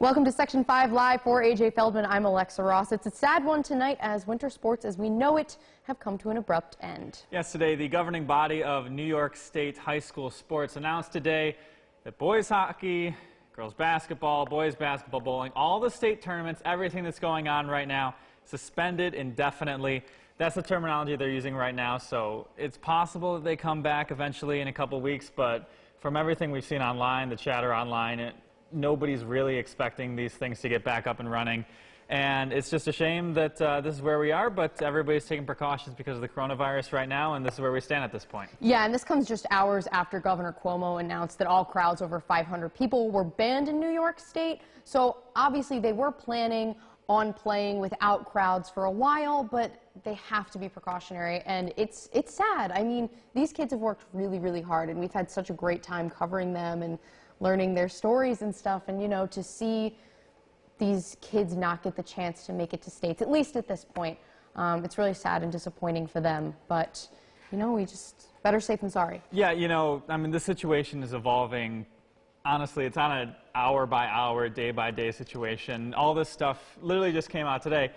Welcome to Section 5 Live for AJ Feldman. I'm Alexa Ross. It's a sad one tonight as winter sports as we know it have come to an abrupt end. Yesterday, the governing body of New York State high school sports announced today that boys hockey, girls basketball, boys basketball, bowling, all the state tournaments, everything that's going on right now, suspended indefinitely. That's the terminology they're using right now, so it's possible that they come back eventually in a couple weeks, but from everything we've seen online, the chatter online, nobody's really expecting these things to get back up and running. And it's just a shame that this is where we are, but everybody's taking precautions because of the coronavirus right now, and this is where we stand at this point. Yeah, and this comes just hours after Governor Cuomo announced that all crowds over 500 people were banned in New York State. So obviously they were planning on playing without crowds for a while, but they have to be precautionary, and it's sad. I mean, these kids have worked really, really hard, and we've had such a great time covering them and learning their stories and stuff, and, you know, to see these kids not get the chance to make it to states, at least at this point, it's really sad and disappointing for them, but, you know, we just better safe than sorry. Yeah, you know, I mean, the situation is evolving. Honestly, it's on an hour-by-hour, day-by-day situation. All this stuff literally just came out today.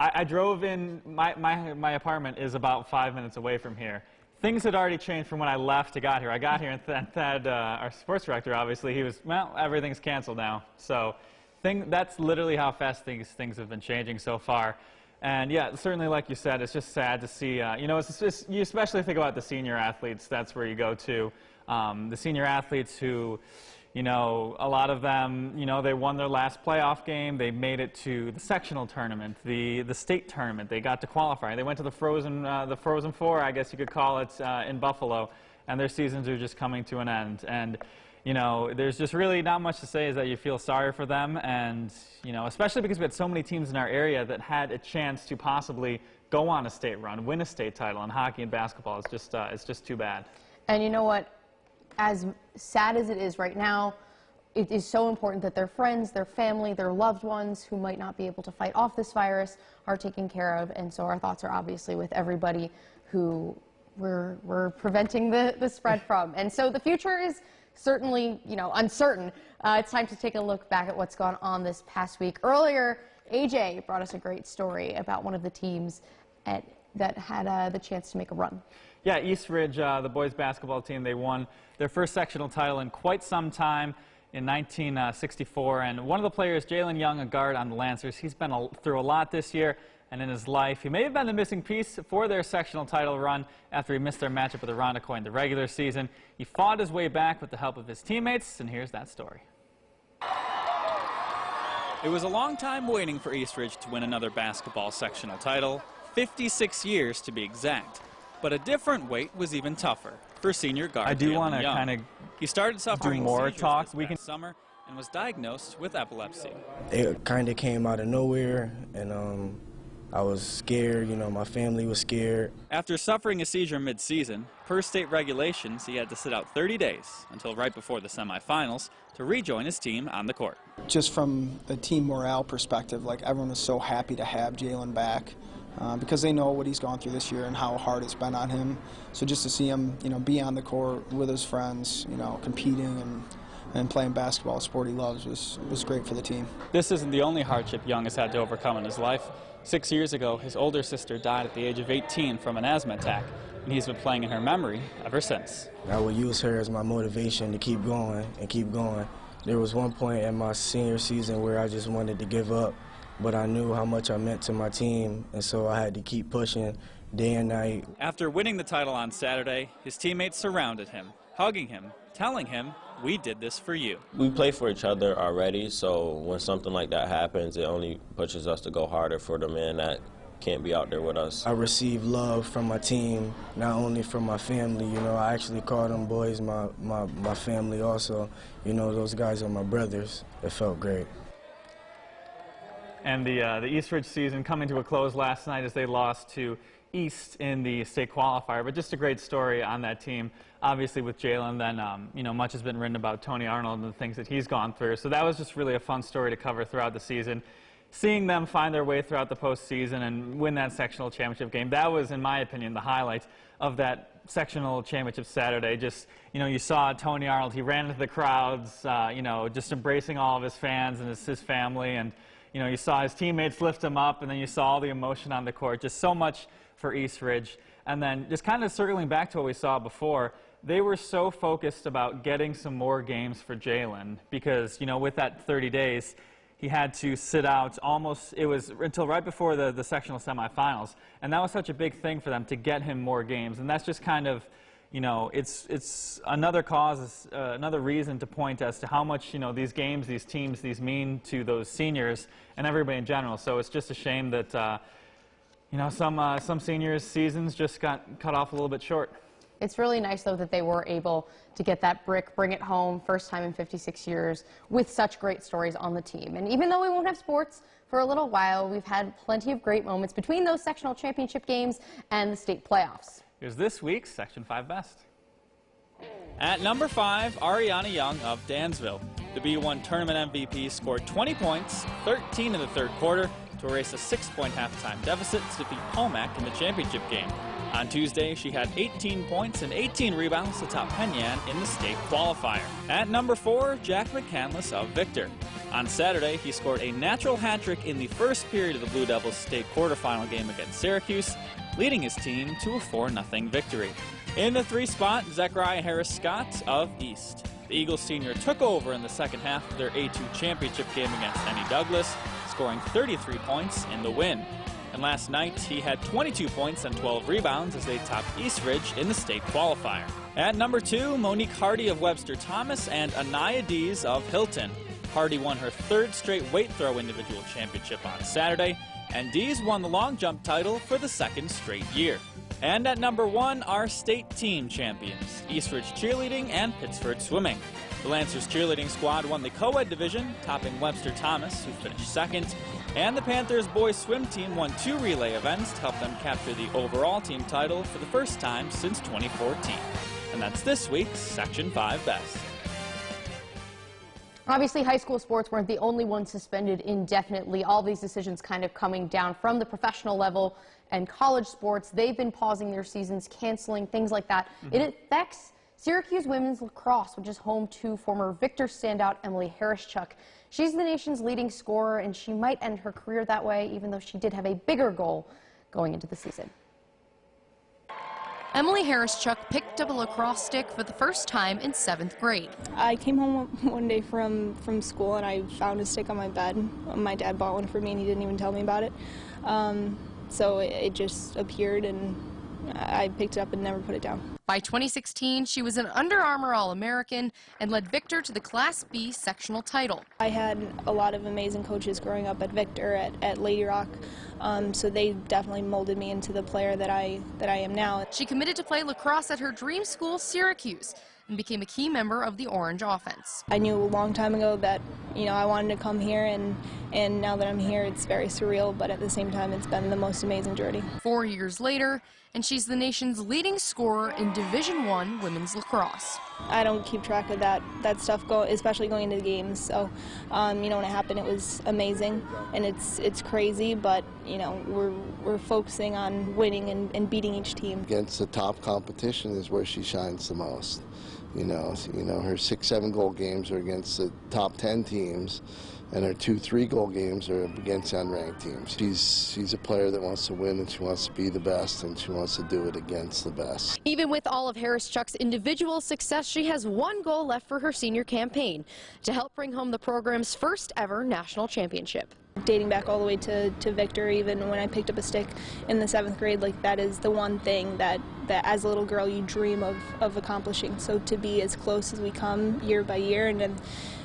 I drove in, my apartment is about 5 minutes away from here. Things had already changed from when I left to got here. I got here and Thad, our sports director, obviously, he was, well, everything's canceled now. So that's literally how fast things have been changing so far. And yeah, certainly like you said, it's just sad to see, you know, you especially think about the senior athletes, that's where you go to. The senior athletes who, you know, a lot of them, you know, they won their last playoff game. They made it to the sectional tournament, the state tournament. They got to qualify. They went to the Frozen Four, I guess you could call it, in Buffalo, and their seasons are just coming to an end. And, you know, there's just really not much to say is that you feel sorry for them, and, you know, especially because we had so many teams in our area that had a chance to possibly go on a state run, win a state title in hockey and basketball. It's just too bad. And you know what? As sad as it is right now, it is so important that their friends, their family, their loved ones who might not be able to fight off this virus are taken care of. And so our thoughts are obviously with everybody who we're preventing the spread from. And so the future is certainly, you know, uncertain. It's time to take a look back at what's gone on this past week. Earlier, AJ brought us a great story about one of the teams that had the chance to make a run. Yeah, East Ridge, the boys basketball team, they won their first sectional title in quite some time in 1964. And one of the players, Jalen Young, a guard on the Lancers, he's been through a lot this year and in his life. He may have been the missing piece for their sectional title run after he missed their matchup with Irondequoit in the regular season. He fought his way back with the help of his teammates, and here's that story. It was a long time waiting for East Ridge to win another basketball sectional title, 56 years to be exact. But a different wait was even tougher for senior guard I do want to kind of He started suffering more talk. We can summer and was diagnosed with epilepsy. It kind of came out of nowhere, and I was scared. You know, my family was scared. After suffering a seizure mid-season, per state regulations, he had to sit out 30 days until right before the semifinals to rejoin his team on the court. Just from the team morale perspective, like everyone was so happy to have Jalen back. Because they know what he's gone through this year and how hard it's been on him. So just to see him, you know, be on the court with his friends, you know, competing and playing basketball, a sport he loves, was great for the team. This isn't the only hardship Young has had to overcome in his life. 6 years ago, his older sister died at the age of 18 from an asthma attack, and he's been playing in her memory ever since. I would use her as my motivation to keep going and keep going. There was one point in my senior season where I just wanted to give up. But I knew how much I meant to my team, and so I had to keep pushing day and night. After winning the title on Saturday, his teammates surrounded him, hugging him, telling him, "We did this for you." We play for each other already, so when something like that happens, it only pushes us to go harder for the men that can't be out there with us. I received love from my team, not only from my family. You know, I actually call them boys my family also. You know, those guys are my brothers. It felt great. And the East Ridge season coming to a close last night as they lost to East in the state qualifier. But just a great story on that team. Obviously with Jalen, then, you know, much has been written about Tony Arnold and the things that he's gone through. So that was just really a fun story to cover throughout the season. Seeing them find their way throughout the postseason and win that sectional championship game, that was, in my opinion, the highlight of that sectional championship Saturday. Just, you saw Tony Arnold. He ran into the crowds, just embracing all of his fans and his family. And, you saw his teammates lift him up, and then you saw all the emotion on the court. Just so much for East Ridge. And then just kind of circling back to what we saw before, they were so focused about getting some more games for Jalen because, with that 30 days, he had to sit out almost, it was until right before the sectional semifinals. And that was such a big thing for them to get him more games. And that's just kind of, it's another cause, another reason to point as to how much, these games, these teams, these mean to those seniors and everybody in general. So it's just a shame that, some seniors' seasons just got cut off a little bit short. It's really nice, though, that they were able to get that brick, bring it home, first time in 56 years, with such great stories on the team. And even though we won't have sports for a little while, we've had plenty of great moments between those sectional championship games and the state playoffs. Here's this week's Section 5 Best. At number 5, Ariana Young of Dansville. The B1 tournament MVP scored 20 points, 13 in the third quarter, to erase a 6-point halftime deficit to defeat Pomac in the championship game. On Tuesday, she had 18 points and 18 rebounds to top Penyan in the state qualifier. At number 4, Jack McCandless of Victor. On Saturday, he scored a natural hat trick in the first period of the Blue Devils state quarterfinal game against Syracuse, leading his team to a 4-0 victory. In the 3 spot, Zechariah Harris-Scott of East. The Eagles senior took over in the second half of their A2 championship game against Henny Douglas, scoring 33 points in the win. And last night, he had 22 points and 12 rebounds as they topped East Ridge in the state qualifier. At number 2, Monique Hardy of Webster Thomas and Anaya Dees of Hilton. Hardy won her 3rd straight weight throw individual championship on Saturday, and Dees won the long jump title for the 2nd straight year. And at number 1, our state team champions, East Ridge Cheerleading and Pittsford Swimming. The Lancers cheerleading squad won the co-ed division, topping Webster Thomas, who finished 2nd. And the Panthers boys swim team won 2 relay events to help them capture the overall team title for the first time since 2014. And that's this week's Section 5 Best. Obviously, high school sports weren't the only ones suspended indefinitely. All these decisions kind of coming down from the professional level, and college sports, they've been pausing their seasons, canceling, things like that. It affects Syracuse women's lacrosse, which is home to former Victor standout Emily Harris-Chuck. She's the nation's leading scorer, and she might end her career that way, even though she did have a bigger goal going into the season. Emily Harris-Chuck picked up a lacrosse stick for the first time in 7th grade. I came home one day from school and I found a stick on my bed. My dad bought one for me and he didn't even tell me about it. So it just appeared and I picked it up and never put it down. By 2016, she was an Under Armour All-American and led Victor to the Class B sectional title. I had a lot of amazing coaches growing up at Victor, at WROC, so they definitely molded me into the player that I am now. She committed to play lacrosse at her dream school, Syracuse, and became a key member of the Orange offense. I knew a long time ago that, I wanted to come here, and now that I'm here, it's very surreal, but at the same time, it's been the most amazing journey. 4 years later, and she's the nation's leading scorer in Division I women's lacrosse. I don't keep track of that stuff, especially going into the games. So, when it happened, it was amazing, and it's crazy. But we're focusing on winning and beating each team. Against the top competition is where she shines the most. Her 6-7 goal games are against the top 10 teams, and her 2-3 goal games are against unranked teams. She's a player that wants to win, and she wants to be the best, and she wants to do it against the best. Even with all of Harris-Chuck's individual success, she has one goal left for her senior campaign: to help bring home the program's first ever national championship. Dating back all the way to Victor, even when I picked up a stick in the 7th grade, that is the one thing that as a little girl you dream of accomplishing. So to be as close as we come year by year, and then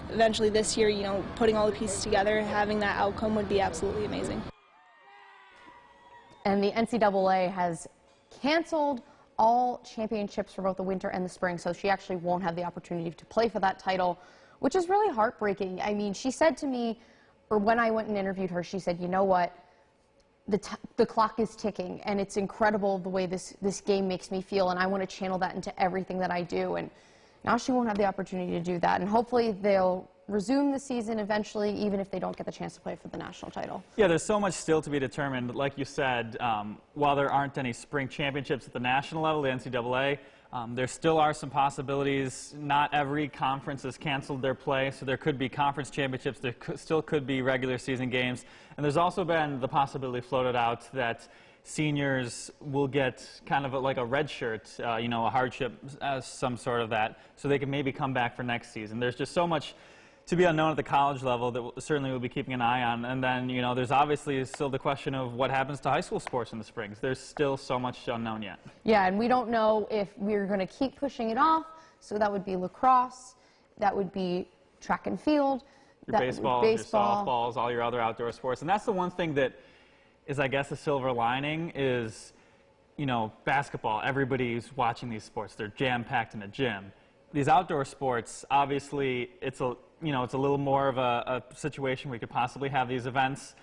eventually this year, putting all the pieces together, having that outcome would be absolutely amazing. And the NCAA has canceled all championships for both the winter and the spring, so she actually won't have the opportunity to play for that title, which is really heartbreaking. I mean, she said to me, or when I went and interviewed her, she said, you know what, the clock is ticking, and it's incredible the way this game makes me feel, and I want to channel that into everything that I do. And now she won't have the opportunity to do that, and hopefully they'll resume the season eventually, even if they don't get the chance to play for the national title. Yeah, there's so much still to be determined. Like you said, while there aren't any spring championships at the national level, the NCAA, there still are some possibilities. Not every conference has canceled their play, so there could be conference championships. There still could be regular season games. And there's also been the possibility floated out that seniors will get kind of like a red shirt, you know, a hardship as some sort of that, so they can maybe come back for next season. There's just so much to be unknown at the college level that certainly we'll be keeping an eye on. And then, you know, there's obviously still the question of what happens to high school sports in the springs. There's still so much unknown yet. Yeah, and we don't know if we're going to keep pushing it off. So that would be lacrosse, that would be track and field, your baseball, your softballs, all your other outdoor sports. And that's the one thing that is, I guess, a silver lining is, you know, basketball. Everybody's watching these sports. They're jam-packed in a gym. These outdoor sports, obviously, it's a little more of a situation where you could possibly have these events.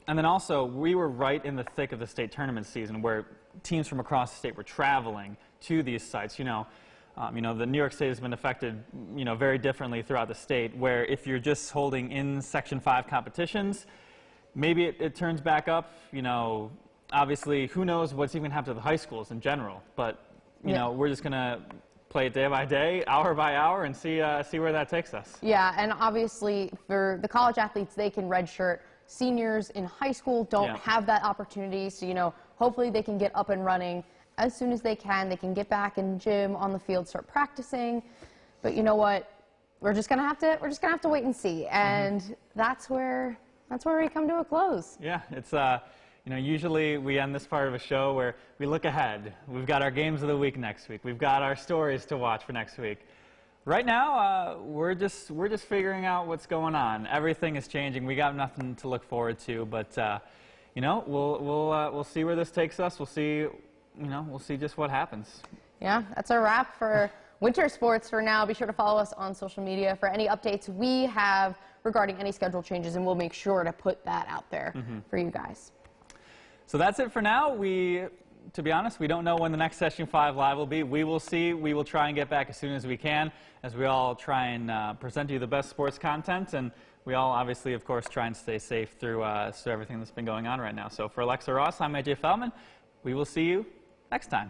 And then also, we were right in the thick of the state tournament season where teams from across the state were traveling to these sites. You know, the New York State has been affected, you know, very differently throughout the state, where if you're just holding in Section 5 competitions, maybe it turns back up. You know, obviously, who knows what's even happened to the high schools in general. But, you know, we're just going to play it day by day, hour by hour, and see where that takes us. Yeah, and obviously for the college athletes, they can redshirt. Seniors in high school don't have that opportunity, so, you know, hopefully they can get up and running as soon as they can. They can get back in gym, on the field, start practicing. But you know what? We're just gonna have to wait and see, and that's where we come to a close. Yeah, it's you know, usually we end this part of a show where we look ahead. We've got our games of the week next week. We've got our stories to watch for next week. Right now, we're just figuring out what's going on. Everything is changing. We got nothing to look forward to, but you know, we'll see where this takes us. We'll see just what happens. Yeah, that's a wrap for winter sports for now. Be sure to follow us on social media for any updates we have regarding any schedule changes, and we'll make sure to put that out there for you guys. So that's it for now. To be honest, we don't know when the next Session 5 Live will be. We will see. We will try and get back as soon as we can, as we all try and present you the best sports content. And we all obviously, of course, try and stay safe through everything that's been going on right now. So for Alexa Ross, I'm AJ Feldman. We will see you next time.